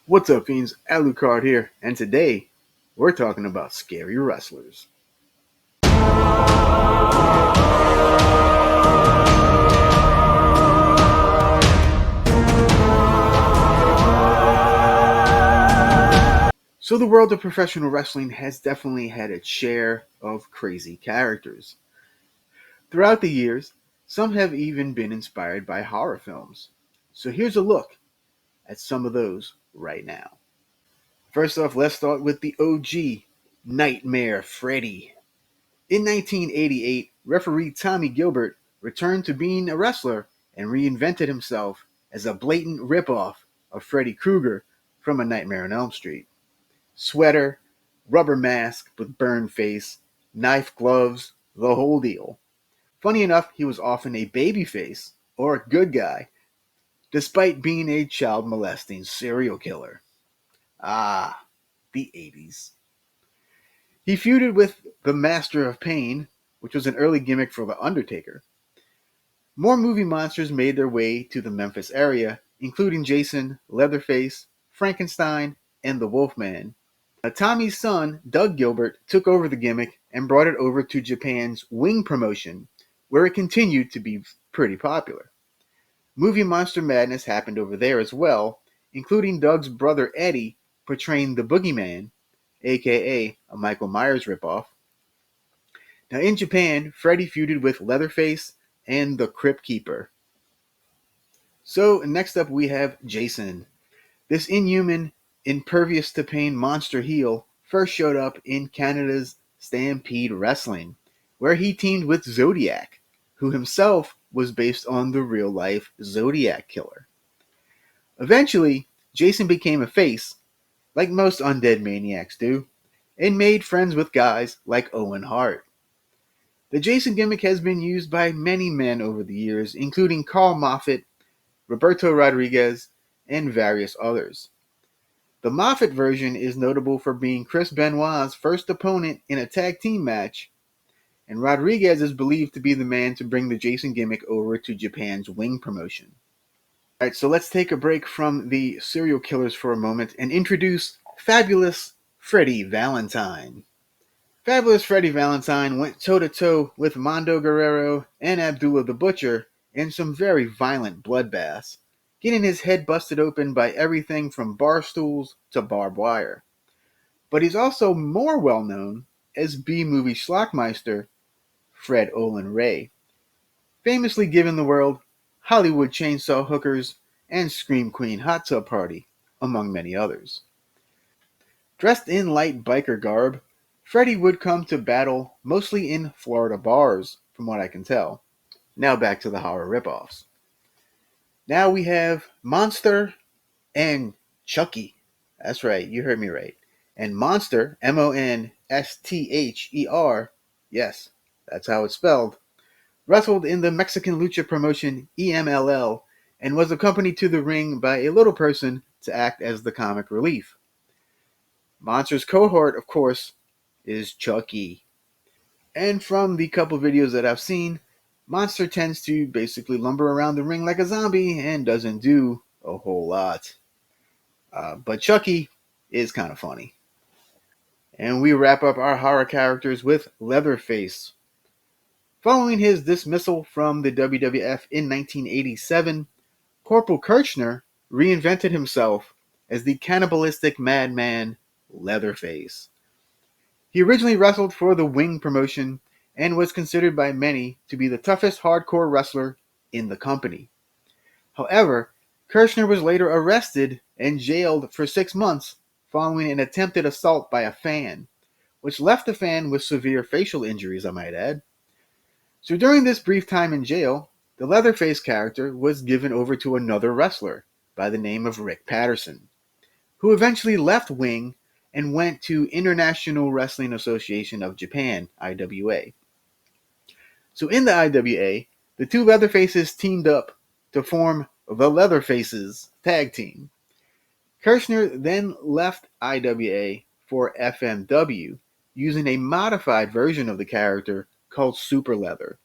What's up, Fiends? Lucard here, and today we're talking about scary wrestlers. So, the world of professional wrestling has definitely had its share of crazy characters. Throughout the years, some have even been inspired by horror films. So, here's a look at some of those right now. First off, let's start with the OG Nightmare Freddy. In 1988, referee Tommy Gilbert returned to being a wrestler and reinvented himself as a blatant ripoff of Freddy Krueger from A Nightmare on Elm Street. Sweater, rubber mask with burned face, knife gloves, the whole deal. Funny enough, he was often a babyface or a good guy, despite being a child molesting serial killer. Ah, the 80s. He feuded with the Master of Pain, which was an early gimmick for The Undertaker. More movie monsters made their way to the Memphis area, including Jason, Leatherface, Frankenstein, and the Wolfman. Tommy's son, Doug Gilbert, took over the gimmick and brought it over to Japan's Wing promotion, where it continued to be pretty popular. Movie monster madness happened over there as well, including Doug's brother Eddie portraying the Boogeyman, aka a Michael Myers ripoff. Now in Japan, Freddy feuded with Leatherface and the Crypt Keeper. So next up we have Jason. This inhuman, impervious to pain monster heel first showed up in Canada's Stampede Wrestling, where he teamed with Zodiac, who himself was based on the real-life Zodiac killer. Eventually, Jason became a face, like most undead maniacs do, and made friends with guys like Owen Hart. The Jason gimmick has been used by many men over the years, including Carl Moffat, Roberto Rodriguez, and various others. The Moffat version is notable for being Chris Benoit's first opponent in a tag team match, and Rodriguez is believed to be the man to bring the Jason gimmick over to Japan's Wing promotion. Alright, so let's take a break from the serial killers for a moment and introduce Fabulous Freddy Valentine. Fabulous Freddy Valentine went toe-to-toe with Mondo Guerrero and Abdullah the Butcher in some very violent bloodbaths, getting his head busted open by everything from bar stools to barbed wire. But he's also more well-known as B-movie schlockmeister Fred Olin Ray, famously giving the world Hollywood Chainsaw Hookers and Scream Queen Hot Tub Party, among many others. Dressed in light biker garb, Freddy would come to battle mostly in Florida bars, from what I can tell. Now back to the horror ripoffs. Now we have Monster and Chucky. That's right, you heard me right. And Monster, Monsther, yes, that's how it's spelled, wrestled in the Mexican lucha promotion EMLL and was accompanied to the ring by a little person to act as the comic relief. Monster's cohort, of course, is Chucky. And from the couple videos that I've seen, Monster tends to basically lumber around the ring like a zombie and doesn't do a whole lot. But Chucky is kind of funny. And we wrap up our horror characters with Leatherface. Following his dismissal from the WWF in 1987, Corporal Kirchner reinvented himself as the cannibalistic madman Leatherface. He originally wrestled for the Wing promotion and was considered by many to be the toughest hardcore wrestler in the company. However, Kirchner was later arrested and jailed for 6 months following an attempted assault by a fan, which left the fan with severe facial injuries, I might add. So during this brief time in jail, the Leatherface character was given over to another wrestler by the name of Rick Patterson, who eventually left Wing and went to International Wrestling Association of Japan, IWA. So in the IWA, the two Leatherfaces teamed up to form the Leatherfaces tag team. Kirchner then left IWA for FMW using a modified version of the character called Super Leather,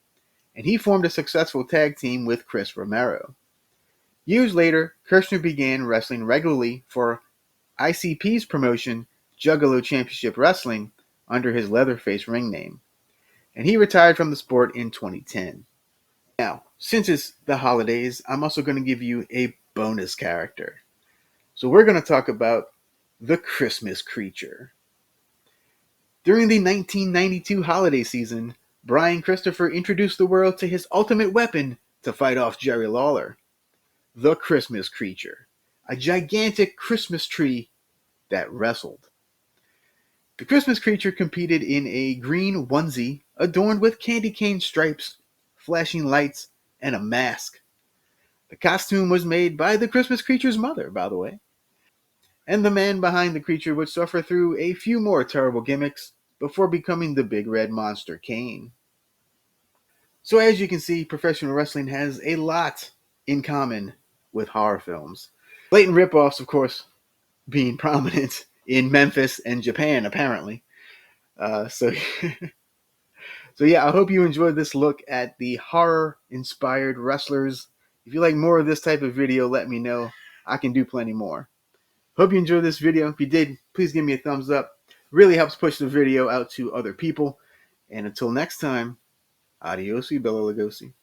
and he formed a successful tag team with Chris Romero. Years later, Kirchner began wrestling regularly for ICP's promotion, Juggalo Championship Wrestling, under his Leatherface ring name, and he retired from the sport in 2010. Now, since it's the holidays, I'm also going to give you a bonus character. So we're going to talk about the Christmas Creature. During the 1992 holiday season, Brian Christopher introduced the world to his ultimate weapon to fight off Jerry Lawler, the Christmas Creature, a gigantic Christmas tree that wrestled. The Christmas Creature competed in a green onesie adorned with candy cane stripes, flashing lights, and a mask. The costume was made by the Christmas Creature's mother, by the way. And the man behind the creature would suffer through a few more terrible gimmicks before becoming the big red monster Kane. So as you can see, professional wrestling has a lot in common with horror films. Blatant ripoffs, of course, being prominent in Memphis and Japan, apparently. So yeah, I hope you enjoyed this look at the horror-inspired wrestlers. If you like more of this type of video, let me know. I can do plenty more. Hope you enjoyed this video. If you did, please give me a thumbs up. Really helps push the video out to other people. And until next time, adios, Bella Lugosi.